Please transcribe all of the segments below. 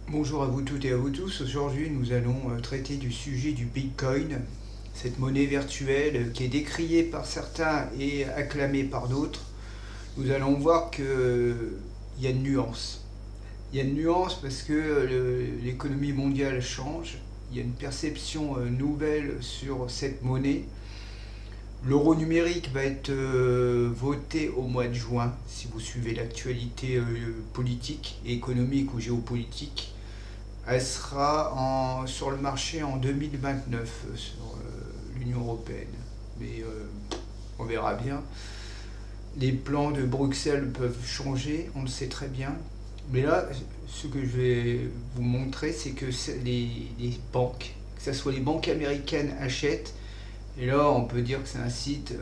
Bonjour à vous toutes et à vous tous. Aujourd'hui, nous allons traiter du sujet du Bitcoin, cette monnaie virtuelle qui est décriée par certains et acclamée par d'autres. Nous allons voir qu'il y a une nuance. Il y a une nuance parce que l'économie mondiale change. Il y a une perception nouvelle sur cette monnaie. L'euro numérique va être voté au mois de juin, si vous suivez l'actualité politique, économique ou géopolitique. Elle sera sur le marché en 2029 sur l'Union européenne. Mais on verra bien. Les plans de Bruxelles peuvent changer, on le sait très bien. Mais là, ce que je vais vous montrer, c'est que les banques, que ce soit les banques américaines, achètent. Et là, on peut dire que c'est un site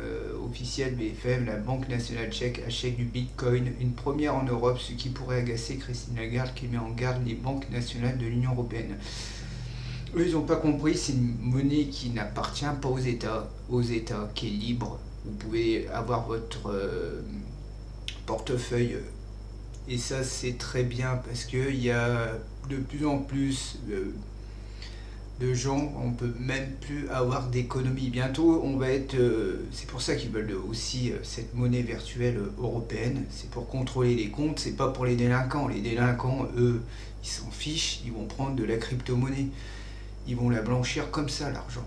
officiel BFM, la Banque nationale tchèque achète du Bitcoin, une première en Europe, ce qui pourrait agacer Christine Lagarde qui met en garde les banques nationales de l'Union européenne. Eux, ils n'ont pas compris, c'est une monnaie qui n'appartient pas aux États, qui est libre. Vous pouvez avoir votre portefeuille et ça, c'est très bien parce qu'il y a de plus en plus de gens, on peut même plus avoir d'économie. Bientôt, on va être. C'est pour ça qu'ils veulent aussi cette monnaie virtuelle européenne. C'est pour contrôler les comptes. C'est pas pour les délinquants. Les délinquants, eux, ils s'en fichent. Ils vont prendre de la crypto-monnaie. Ils vont la blanchir comme ça, l'argent.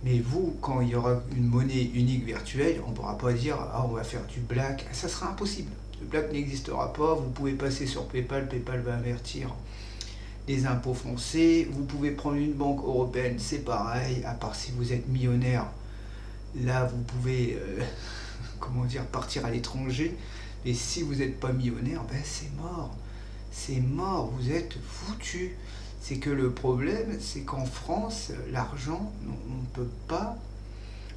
Mais vous, quand il y aura une monnaie unique virtuelle, on ne pourra pas dire ah, on va faire du black. Ça sera impossible. Le black n'existera pas. Vous pouvez passer sur PayPal. PayPal va avertir les impôts français. Vous pouvez prendre une banque européenne, c'est pareil, à part si vous êtes millionnaire. Là, vous pouvez comment dire, partir à l'étranger. Et si vous n'êtes pas millionnaire, ben c'est mort. C'est mort, vous êtes foutu. C'est que le problème, c'est qu'en France, l'argent, on ne peut pas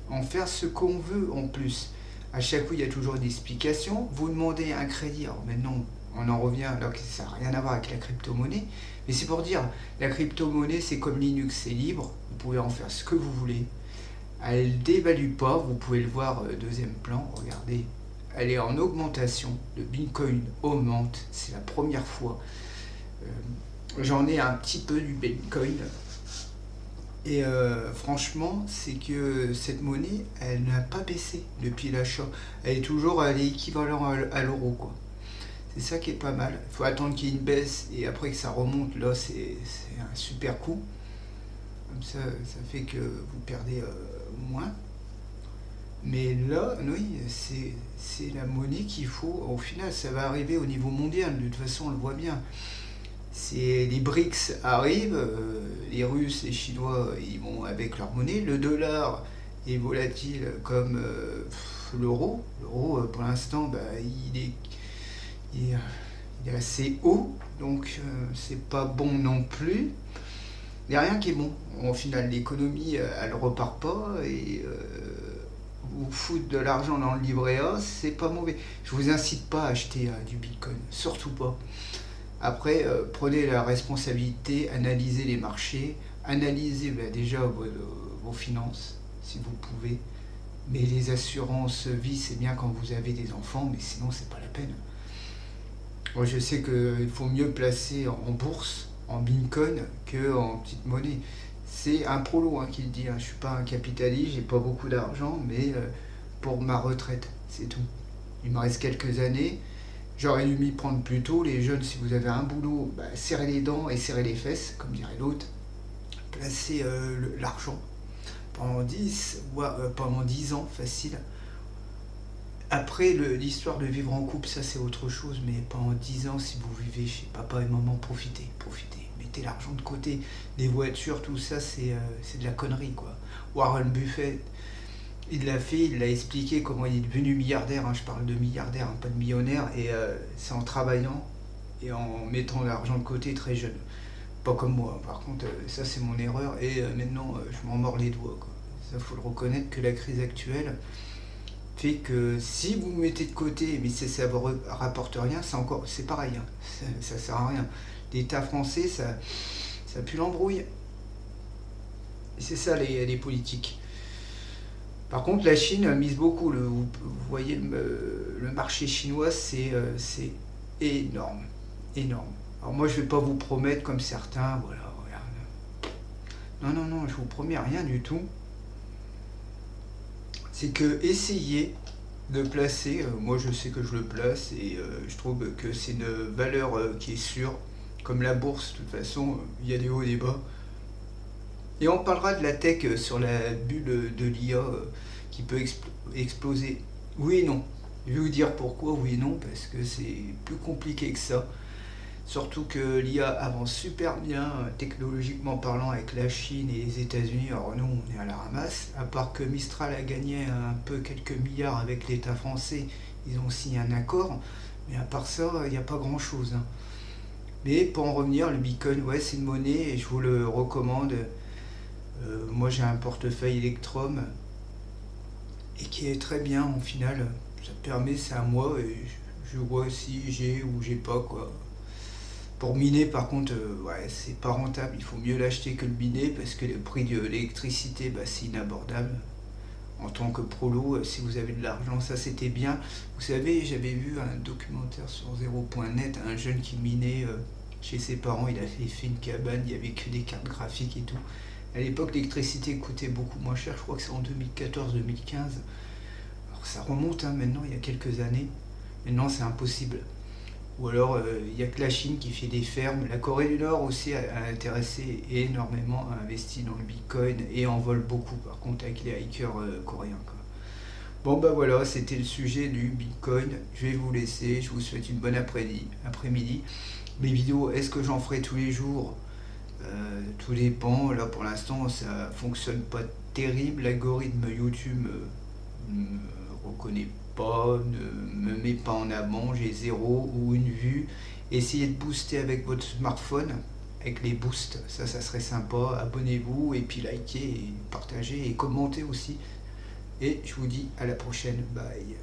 en faire ce qu'on veut en plus. À chaque coup, il y a toujours une explication. Vous demandez un crédit. Alors maintenant, on en revient alors que ça n'a rien à voir avec la crypto-monnaie. Mais c'est pour dire, la crypto-monnaie, c'est comme Linux, c'est libre. Vous pouvez en faire ce que vous voulez. Elle ne dévalue pas. Vous pouvez le voir deuxième plan. Regardez, elle est en augmentation. Le Bitcoin augmente. C'est la première fois. J'en ai un petit peu du Bitcoin. Et franchement, c'est que cette monnaie, elle n'a pas baissé depuis l'achat. Elle est toujours à l'équivalent à l'euro, quoi. C'est ça qui est pas mal. Il faut attendre qu'il y ait une baisse et après que ça remonte, là, c'est un super coup. Comme ça fait que vous perdez moins. Mais là, oui, c'est la monnaie qu'il faut. Au final, ça va arriver au niveau mondial. De toute façon, on le voit bien. Les BRICS arrivent, les Russes, les Chinois, ils vont avec leur monnaie. Le dollar est volatile comme l'euro. L'euro, pour l'instant, bah, il est assez haut, donc c'est pas bon non plus. Il n'y a rien qui est bon. Au final, l'économie, elle repart pas et vous foutre de l'argent dans le livret A, c'est pas mauvais. Je vous incite pas à acheter du Bitcoin, surtout pas. Après, prenez la responsabilité, analysez les marchés, analysez déjà vos finances, si vous pouvez. Mais les assurances vie, c'est bien quand vous avez des enfants, mais sinon, c'est pas la peine. Moi, je sais qu'il faut mieux placer en bourse, en Bitcoin, qu'en petite monnaie. C'est un prolo qui le dit. Je ne suis pas un capitaliste, j'ai pas beaucoup d'argent, mais pour ma retraite, c'est tout. Il me reste quelques années. J'aurais dû m'y prendre plus tôt. Les jeunes, si vous avez un boulot, bah, serrez les dents et serrez les fesses, comme dirait l'autre. Placez l'argent pendant 10 voire pendant 10 ans, facile. Après, l'histoire de vivre en couple, ça c'est autre chose, mais pendant 10 ans, si vous vivez chez papa et maman, profitez, profitez. Mettez l'argent de côté, des voitures, tout ça, c'est de la connerie, quoi. Warren Buffett, il l'a fait, il l'a expliqué comment il est devenu milliardaire, je parle de milliardaire, pas de millionnaire, et c'est en travaillant et en mettant l'argent de côté très jeune. Pas comme moi, par contre, ça c'est mon erreur, et maintenant je m'en mords les doigts, quoi. Ça, faut le reconnaître que la crise actuelle fait que si vous vous mettez de côté, mais ça ne vous rapporte rien, c'est pareil, ça sert à rien. L'État français, ça pue l'embrouille. C'est ça les politiques. Par contre, la Chine mise beaucoup. Vous voyez, le marché chinois, c'est énorme. Énorme. Alors moi je vais pas vous promettre comme certains, voilà, regarde. Non, non, non, je vous promets rien du tout. C'est que essayez de placer, moi je sais que je le place et je trouve que c'est une valeur qui est sûre. Comme la bourse, de toute façon, il y a des hauts et des bas. Et on parlera de la tech sur la bulle de l'IA qui peut exploser. Oui et non. Je vais vous dire pourquoi oui et non, parce que c'est plus compliqué que ça. Surtout que l'IA avance super bien, technologiquement parlant, avec la Chine et les États-Unis. Alors nous, on est à la ramasse. À part que Mistral a gagné un peu quelques milliards avec l'État français, ils ont signé un accord. Mais à part ça, il n'y a pas grand-chose, hein. Mais pour en revenir, le Bitcoin, ouais, c'est une monnaie et je vous le recommande. Moi, j'ai un portefeuille Electrum et qui est très bien en final. Ça permet, c'est à moi et je vois si j'ai ou j'ai pas quoi. Pour miner, par contre, ouais, c'est pas rentable. Il faut mieux l'acheter que le miner parce que le prix de l'électricité, bah, c'est inabordable. En tant que prolo, si vous avez de l'argent, ça c'était bien. Vous savez, j'avais vu un documentaire sur zéro.net, un jeune qui minait chez ses parents. Il avait fait une cabane, il n'y avait que des cartes graphiques et tout. À l'époque, l'électricité coûtait beaucoup moins cher. Je crois que c'est en 2014-2015. Alors ça remonte hein, maintenant, il y a quelques années. Maintenant, c'est impossible. Ou alors, il n'y a que la Chine qui fait des fermes. La Corée du Nord aussi a intéressé énormément, a investi dans le Bitcoin et en vole beaucoup, par contre, avec les hackers coréens, quoi. Bon, bah voilà, c'était le sujet du Bitcoin. Je vais vous laisser. Je vous souhaite une bonne après-midi. Mes vidéos, est-ce que j'en ferai tous les jours? Tout dépend. Là, pour l'instant, ça fonctionne pas terrible. L'algorithme YouTube ne me reconnaît pas, ne me met pas en avant. J'ai zéro ou une vue. Essayez de booster avec votre smartphone, avec les boosts. Ça serait sympa. Abonnez-vous et puis likez, et partagez et commentez aussi. Et je vous dis à la prochaine. Bye.